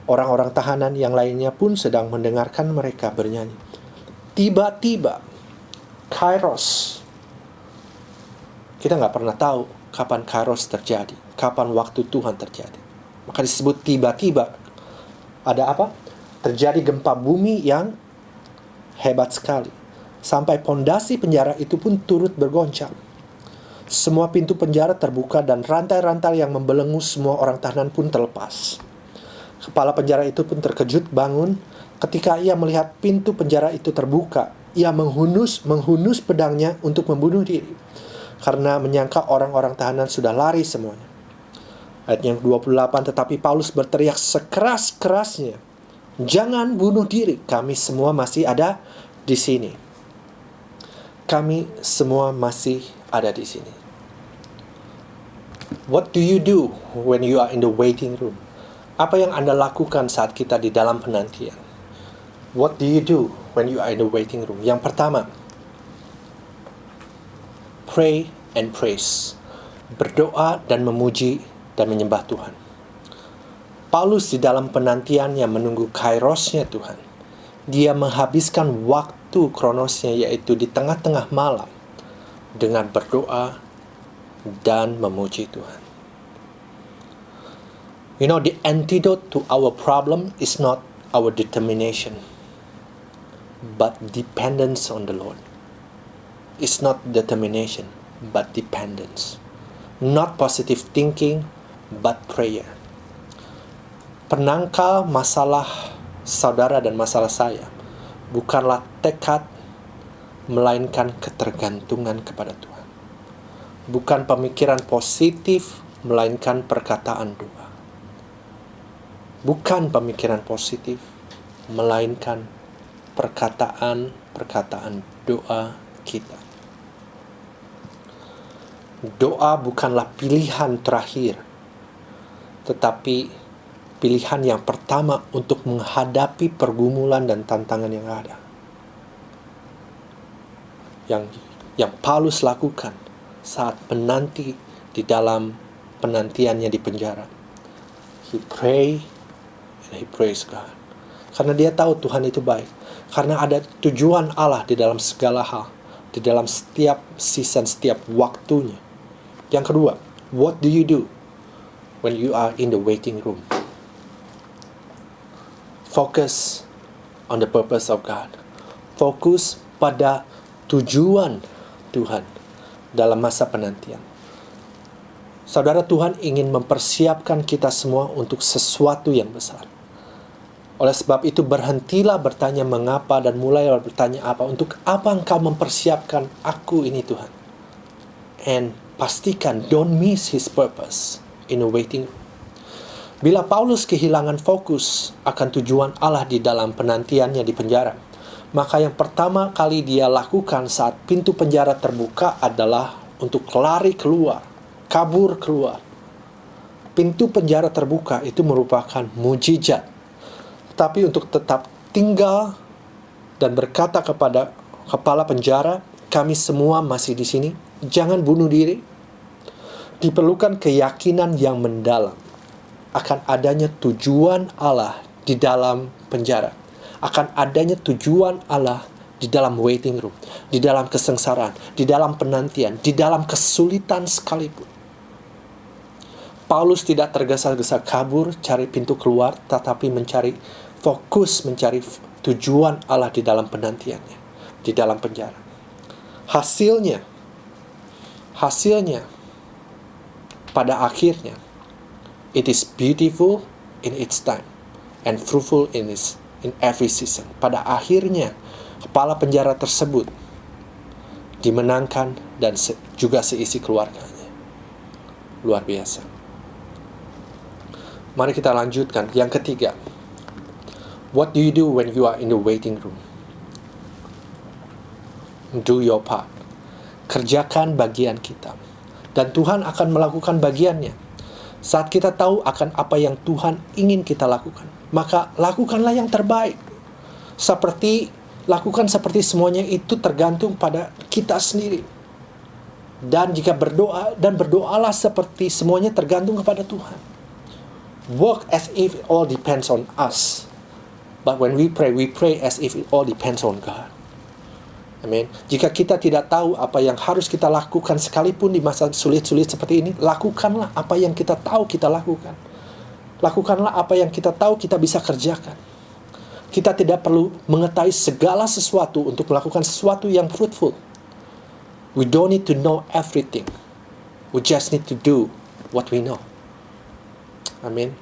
D: Orang-orang tahanan yang lainnya pun sedang mendengarkan mereka bernyanyi. Tiba-tiba, Kairos. Kita nggak pernah tahu kapan Kairos terjadi, kapan waktu Tuhan terjadi. Maka disebut tiba-tiba. Ada apa? Terjadi gempa bumi yang hebat sekali. Sampai pondasi penjara itu pun turut bergoncang. Semua pintu penjara terbuka dan rantai-rantai yang membelenggu semua orang tahanan pun terlepas. Kepala penjara itu pun terkejut bangun ketika ia melihat pintu penjara itu terbuka. Ia menghunus pedangnya untuk membunuh diri, karena menyangka orang-orang tahanan sudah lari semuanya. Ayat yang 28, tetapi Paulus berteriak sekeras-kerasnya, "Jangan bunuh diri, kami semua masih ada di sini." Kami semua masih ada di sini. What do you do when you are in the waiting room? Apa yang Anda lakukan saat kita di dalam penantian? What do you do when you are in the waiting room? Yang pertama, pray and praise. Berdoa dan memuji dan menyembah Tuhan. Paulus di dalam penantiannya menunggu kairosnya Tuhan. Dia menghabiskan waktu kronosnya, yaitu di tengah-tengah malam, dengan berdoa dan memuji Tuhan. You know, the antidote to our problem is not our determination, but dependence on the Lord. It's not determination, but dependence. Not positive thinking, but prayer. Penangkal masalah saudara dan masalah saya bukanlah tekad, melainkan ketergantungan kepada Tuhan. Bukan pemikiran positif, melainkan perkataan doa. Bukan pemikiran positif, melainkan perkataan doa kita. Doa bukanlah pilihan terakhir, tetapi pilihan yang pertama untuk menghadapi pergumulan dan tantangan yang ada. Yang Paulus lakukan saat menanti di dalam penantiannya di penjara. He pray and he praise God. Karena dia tahu Tuhan itu baik. Karena ada tujuan Allah di dalam segala hal, di dalam setiap season, setiap waktunya. Yang kedua, what do you do when you are in the waiting room? Focus on the purpose of God. Fokus pada tujuan Tuhan dalam masa penantian. Saudara, Tuhan ingin mempersiapkan kita semua untuk sesuatu yang besar. Oleh sebab itu, berhentilah bertanya mengapa dan mulailah bertanya apa. Untuk apa Engkau mempersiapkan aku ini, Tuhan? And pastikan, don't miss His purpose in a waiting room. Bila Paulus kehilangan fokus akan tujuan Allah di dalam penantiannya di penjara, maka yang pertama kali dia lakukan saat pintu penjara terbuka adalah untuk lari keluar, kabur keluar. Pintu penjara terbuka itu merupakan mujizat. Tapi untuk tetap tinggal dan berkata kepada kepala penjara, kami semua masih di sini, jangan bunuh diri. Diperlukan keyakinan yang mendalam akan adanya tujuan Allah di dalam penjara, akan adanya tujuan Allah di dalam waiting room, di dalam kesengsaraan, di dalam penantian, di dalam kesulitan sekalipun. Paulus tidak tergesa-gesa kabur cari pintu keluar, tetapi mencari tujuan Allah di dalam penantiannya, di dalam penjara. Hasilnya pada akhirnya, it is beautiful in its time and fruitful in every season. Pada akhirnya, kepala penjara tersebut dimenangkan dan juga seisi keluarganya. Luar biasa. Mari kita lanjutkan. Yang ketiga, what do you do when you are in the waiting room? Do your part. Kerjakan bagian kita. Dan Tuhan akan melakukan bagiannya. Saat kita tahu akan apa yang Tuhan ingin kita lakukan, maka lakukanlah yang terbaik. Lakukan seperti semuanya itu tergantung pada kita sendiri. Dan jika berdoalah seperti semuanya tergantung kepada Tuhan. Work as if it all depends on us. But when we pray as if it all depends on God. Amin. Jika kita tidak tahu apa yang harus kita lakukan sekalipun di masa sulit-sulit seperti ini, lakukanlah apa yang kita tahu kita lakukan. Lakukanlah apa yang kita tahu kita bisa kerjakan. Kita tidak perlu mengetahui segala sesuatu untuk melakukan sesuatu yang fruitful. We don't need to know everything. We just need to do what we know. Amin.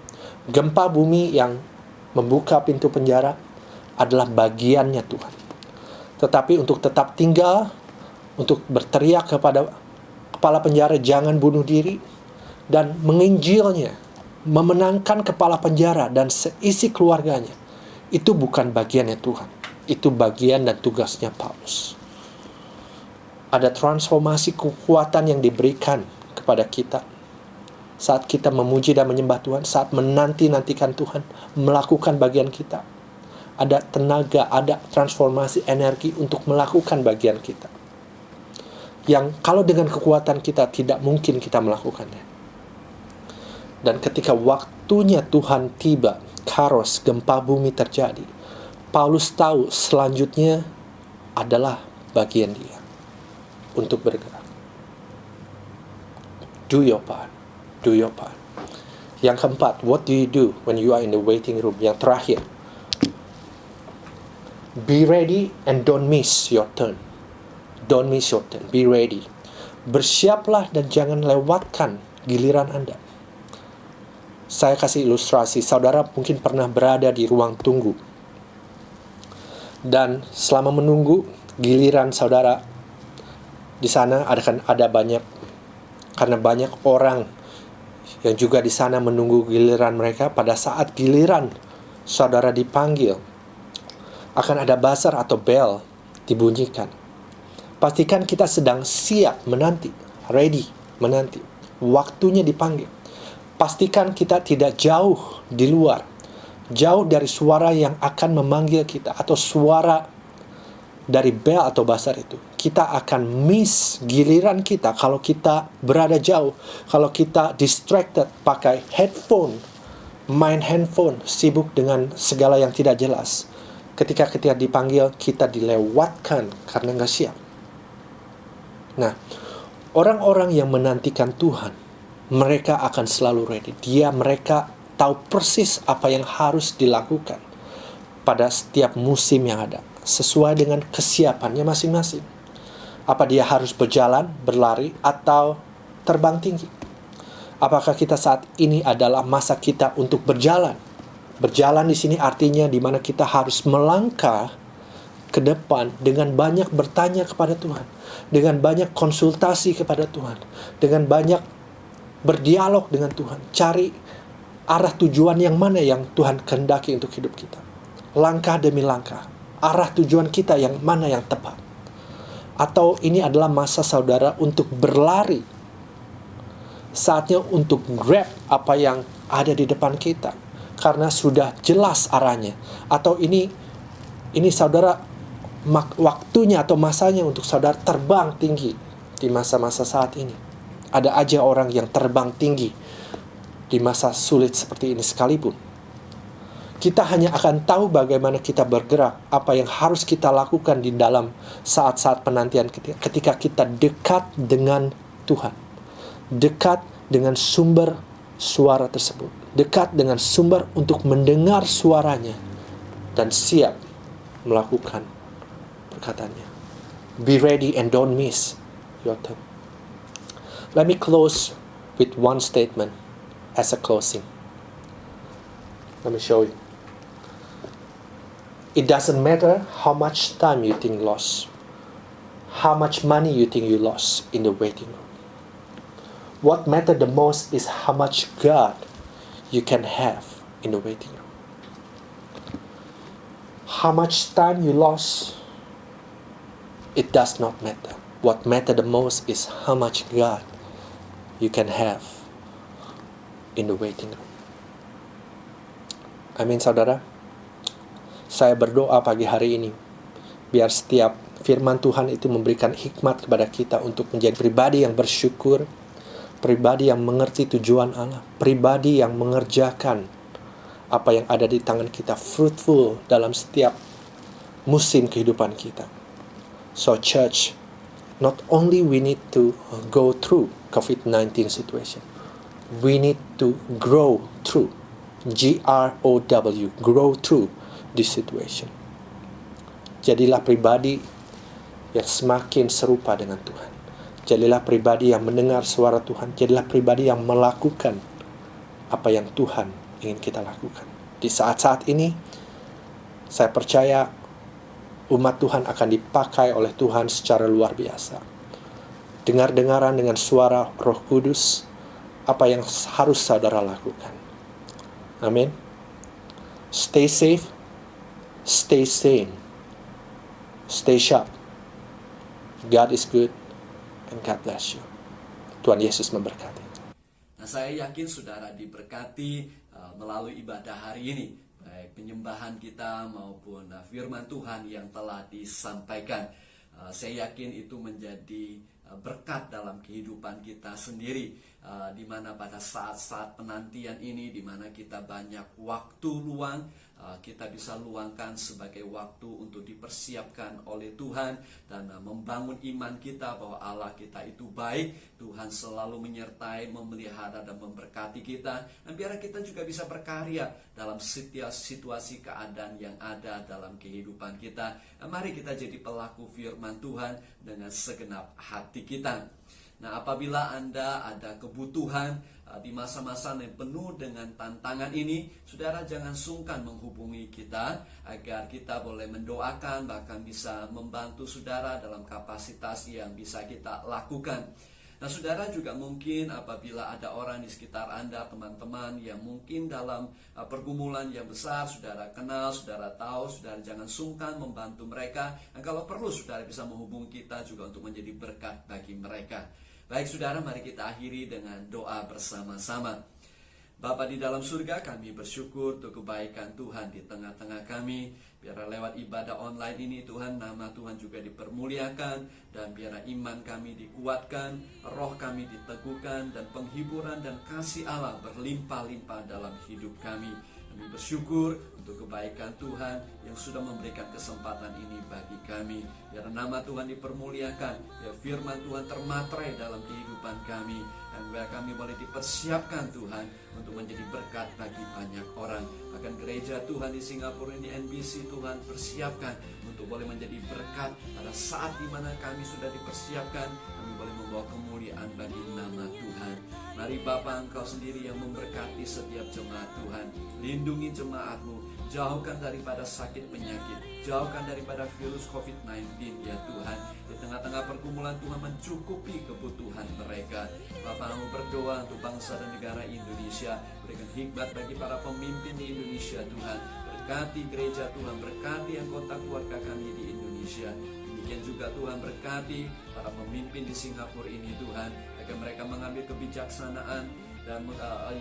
D: Gempa bumi yang membuka pintu penjara adalah bagiannya Tuhan. Tetapi untuk tetap tinggal, untuk berteriak kepada kepala penjara jangan bunuh diri, dan menginjilnya, memenangkan kepala penjara dan seisi keluarganya, itu bukan bagiannya Tuhan. Itu bagian dan tugasnya Paulus. Ada transformasi kekuatan yang diberikan kepada kita saat kita memuji dan menyembah Tuhan, saat menanti-nantikan Tuhan melakukan bagian kita. Ada tenaga, ada transformasi energi untuk melakukan bagian kita. Yang kalau dengan kekuatan kita tidak mungkin kita melakukannya. Dan ketika waktunya Tuhan tiba, Kairos, gempa bumi terjadi, Paulus tahu selanjutnya adalah bagian dia untuk bergerak. Do your part. Do your part. Yang keempat, what do you do when you are in the waiting room? Yang terakhir, be ready and don't miss your turn. Don't miss your turn. Be ready. Bersiaplah dan jangan lewatkan giliran Anda. Saya kasih ilustrasi. Saudara mungkin pernah berada di ruang tunggu. Dan selama menunggu giliran saudara, di sana ada banyak, karena banyak orang yang juga di sana menunggu giliran mereka. Pada saat giliran saudara dipanggil, akan ada buzzer atau bell dibunyikan. Pastikan kita sedang siap menanti, ready menanti. Waktunya dipanggil. Pastikan kita tidak jauh di luar, jauh dari suara yang akan memanggil kita, atau suara dari bell atau buzzer itu. Kita akan miss giliran kita kalau kita berada jauh, kalau kita distracted pakai headphone, main handphone, sibuk dengan segala yang tidak jelas. Ketika dipanggil, kita dilewatkan karena nggak siap. Nah, orang-orang yang menantikan Tuhan, mereka akan selalu ready. Mereka tahu persis apa yang harus dilakukan pada setiap musim yang ada, sesuai dengan kesiapannya masing-masing. Apa dia harus berjalan, berlari, atau terbang tinggi? Apakah kita saat ini adalah masa kita untuk berjalan? Berjalan di sini artinya di mana kita harus melangkah ke depan dengan banyak bertanya kepada Tuhan, dengan banyak konsultasi kepada Tuhan, dengan banyak berdialog dengan Tuhan, cari arah tujuan yang mana yang Tuhan kehendaki untuk hidup kita. Langkah demi langkah, arah tujuan kita yang mana yang tepat. Atau ini adalah masa saudara untuk berlari, saatnya untuk grab apa yang ada di depan kita, karena sudah jelas arahnya. Atau ini saudara, waktunya atau masanya untuk saudara terbang tinggi di masa-masa saat ini. Ada aja orang yang terbang tinggi di masa sulit seperti ini sekalipun. Kita hanya akan tahu bagaimana kita bergerak, apa yang harus kita lakukan di dalam saat-saat penantian ketika kita dekat dengan Tuhan. Dekat dengan sumber suara tersebut. Dekat dengan sumber untuk mendengar suaranya. Dan siap melakukan perkataannya. Be ready and don't miss your turn. Let me close with one statement as a closing. Let me show you. It doesn't matter how much time you think lost, how much money you think you lost in the waiting room. What matters the most is how much God you can have in the waiting room. How much time you lost, it does not matter. What matters the most is how much God you can have in the waiting room. Amin, saudara. Saya berdoa pagi hari ini, biar setiap Firman Tuhan itu memberikan hikmat kepada kita untuk menjadi pribadi yang bersyukur, pribadi yang mengerti tujuan Allah, pribadi yang mengerjakan apa yang ada di tangan kita, fruitful dalam setiap musim kehidupan kita. So church, not only we need to go through COVID-19 situation, we need to grow through, GROW, grow through this situation. Jadilah pribadi yang semakin serupa dengan Tuhan. Jadilah pribadi yang mendengar suara Tuhan. Jadilah pribadi yang melakukan apa yang Tuhan ingin kita lakukan. Di saat-saat ini, saya percaya umat Tuhan akan dipakai oleh Tuhan secara luar biasa. Dengar-dengaran dengan suara Roh Kudus, apa yang harus saudara lakukan. Amin. Stay safe, stay sane, stay sharp. God is good, and God bless you. Tuhan Yesus memberkati.
A: Nah, saya yakin saudara diberkati melalui ibadah hari ini, baik penyembahan kita maupun firman Tuhan yang telah disampaikan. Saya yakin itu menjadi berkat dalam kehidupan kita sendiri, di mana pada saat-saat penantian ini, di mana kita banyak waktu luang, kita bisa luangkan sebagai waktu untuk dipersiapkan oleh Tuhan dan membangun iman kita bahwa Allah kita itu baik, Tuhan selalu menyertai, memelihara dan memberkati kita, dan biar kita juga bisa berkarya dalam setiap situasi keadaan yang ada dalam kehidupan kita. Mari kita jadi pelaku firman Tuhan dengan segenap hati kita. Nah, apabila Anda ada kebutuhan di masa-masa yang penuh dengan tantangan ini, saudara jangan sungkan menghubungi kita agar kita boleh mendoakan, bahkan bisa membantu saudara dalam kapasitas yang bisa kita lakukan. Nah, saudara juga mungkin apabila ada orang di sekitar Anda, teman-teman yang mungkin dalam pergumulan yang besar, saudara kenal, saudara tahu, saudara jangan sungkan membantu mereka. Dan kalau perlu, saudara bisa menghubungi kita juga untuk menjadi berkat bagi mereka. Baik saudara, mari kita akhiri dengan doa bersama-sama. Bapa di dalam surga, kami bersyukur untuk kebaikan Tuhan di tengah-tengah kami. Biar lewat ibadah online ini Tuhan, nama Tuhan juga dipermuliakan, dan biar iman kami dikuatkan, roh kami diteguhkan, dan penghiburan dan kasih Allah berlimpah-limpah dalam hidup kami. Kami bersyukur untuk kebaikan Tuhan yang sudah memberikan kesempatan ini bagi kami. Biar nama Tuhan dipermuliakan, biar firman Tuhan termatrai dalam kehidupan kami, dan biar kami boleh dipersiapkan Tuhan untuk menjadi berkat bagi banyak orang. Bahkan gereja Tuhan di Singapura ini, NBC, Tuhan persiapkan untuk boleh menjadi berkat. Pada saat dimana kami sudah dipersiapkan, kami boleh membawa kemuliaan bagi nama Tuhan. Mari Bapa, Engkau sendiri yang memberkati setiap jemaat Tuhan. Lindungi jemaat-Mu, jauhkan daripada sakit penyakit, jauhkan daripada virus COVID-19 ya Tuhan. Di tengah-tengah pergumulan Tuhan mencukupi kebutuhan mereka. Bapa, Kami berdoa untuk bangsa dan negara Indonesia. Berikan hikmat bagi para pemimpin di Indonesia Tuhan. Berkati gereja Tuhan, berkati anggota keluarga kami di Indonesia. Demikian juga Tuhan berkati para pemimpin di Singapura ini Tuhan, agar mereka mengambil kebijaksanaan dan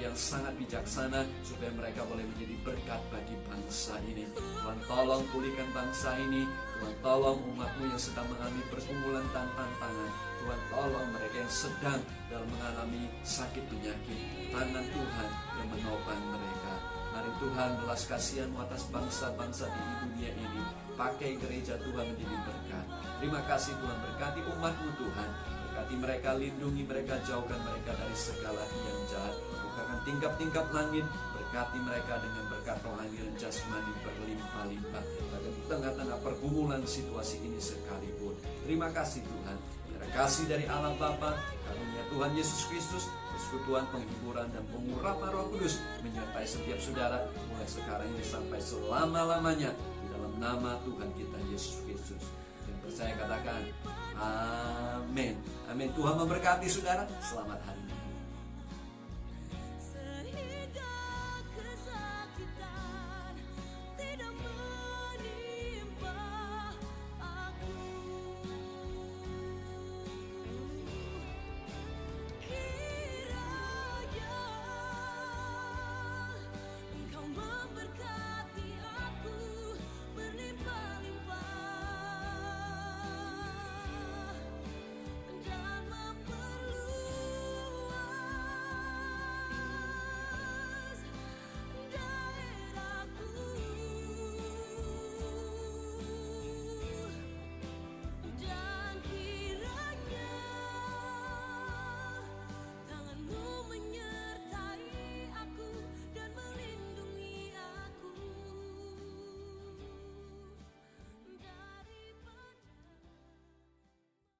A: yang sangat bijaksana supaya mereka boleh menjadi berkat bagi bangsa ini. Tuhan tolong pulihkan bangsa ini. Tuhan tolong umat-Mu yang sedang mengalami pergumulan dan tantangan. Tuhan tolong mereka yang sedang dalam mengalami sakit penyakit. Tangan Tuhan yang menopang mereka. Mari Tuhan belas kasihan-Mu atas bangsa-bangsa di dunia ini. Pakai gereja Tuhan menjadi berkat. Terima kasih Tuhan, berkati umat-Mu Tuhan. Berkati mereka, lindungi mereka, jauhkan mereka dari segala yang jahat. Bukakan tingkap-tingkap langit, berkati mereka dengan berkat rohani dan jasmani berlimpah-limpah. Pada di tengah-tengah pergumulan situasi ini sekalipun. Terima kasih Tuhan. Biar kasih dari Allah Bapa, karunia Tuhan Yesus Kristus, persekutuan, penghiburan, dan pengurapan Roh Kudus menyertai setiap saudara mulai sekarang ini sampai selama-lamanya. Di dalam nama Tuhan kita Yesus Kristus. Dan percaya katakan, amin. Amin. Tuhan memberkati saudara. Selamat hari ini.